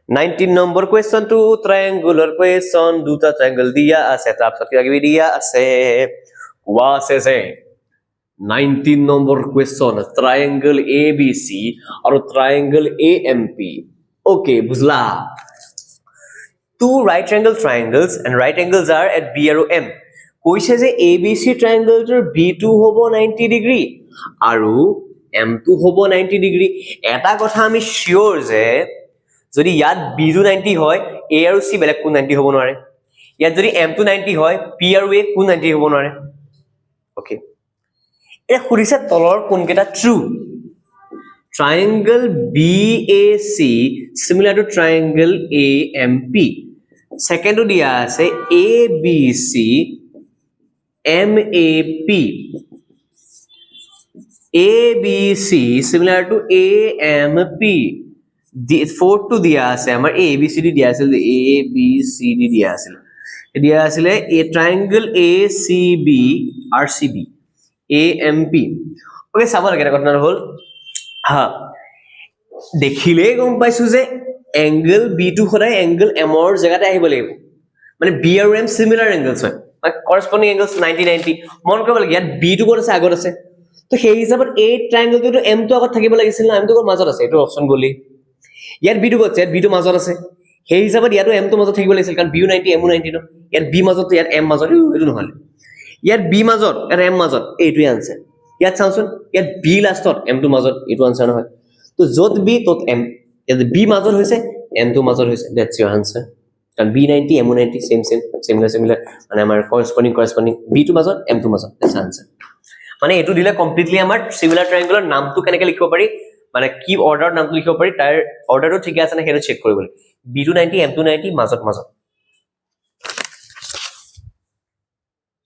19 number কুৱেশ্যনটো ট্ৰায়াঙ্গুলাৰ question দুটা ট্ৰায়াঙ্গল দিয়া আছে তাৰপিছত কিবা কিবি দিয়া আছে কোৱা আছে যে 19 নম্বৰ কুৱেশ্যন ট্ৰায়াঙ্গল ABC আৰু ট্ৰায়াঙ্গল AMP ওকে বুঝলা two right angle triangles and right angles are at B আৰু M কৈছে যে ABC triangleটোৰ B2 হ'ব 90 ডিগ্ৰী আৰু M2 হ'ব 90 ডিগ্ৰী এটা কথা আমি শিওৰ যে যদি ইয়াত B2 90 হয় A আৰু C বেলেগ কোন 90 হ'ব নোৱাৰে ইয়াত যদি M2 90 হয় P আৰু A কোন 90 হ'ব নোৱাৰে ওকে এটা খুৰিছে তলৰ কোনকেটা true triangle BAC similar to triangle AMP second dia ase ABC MAP ABC similar to AMP the fourth to dia ase amar ABCD dia ase ABCD dia asile a triangle ACB RCB AMP okay sabal kera kotna hol ha dekhile gom paisu je angle B2 khorai angle M or jagate ahibo লাগিব মানে B আৰু M similar angles হয় মানে corresponding angles 90 90 মন কৰিব লাগে ইয়াত B2 কোন আছে আগত আছে তো সেই হিচাপত এই ট্ৰায়াঙ্গলটো তো M টো আগত থাকিব লাগিছিল না M টো মাজত আছে এটো অপচন গলি ইয়াত B2 কোন আছে B2 মাজত আছে সেই হিচাপত ইয়াতো M টো মাজত থাকিব লাগিছিল কাৰণ B 90 M 90 ন ইয়াত B মাজত ইয়াত M মাজত এটো নহলে ইয়াত B মাজত ইয়াত M মাজত এইটোই আনসার ইয়াত চাওচোন ইয়াত B লাষ্টত M টো মাজত এটো আনসার নহয় তো যত B তত M ইয়াত B মাজত হৈছে M টো মাজত হৈছে দ্যাটস ইওর আনসার কারণ B90 M90 similar মানে আমাৰ corresponding B2 মাজত M2 মাজত দ্যাটস আনসাৰ মানে এটো দিলে কমপ্লিটলি আমাৰ সিমিলাৰ ট্ৰায়াঙ্গলৰ নামটো কেনেকৈ লিখিব পাৰি মানে কি অৰ্ডাৰ নামটো লিখিব পাৰি তাৰ অৰ্ডাৰটো ঠিক আছে না হেটো চেক কৰিব লাগে B290 M290 মাজত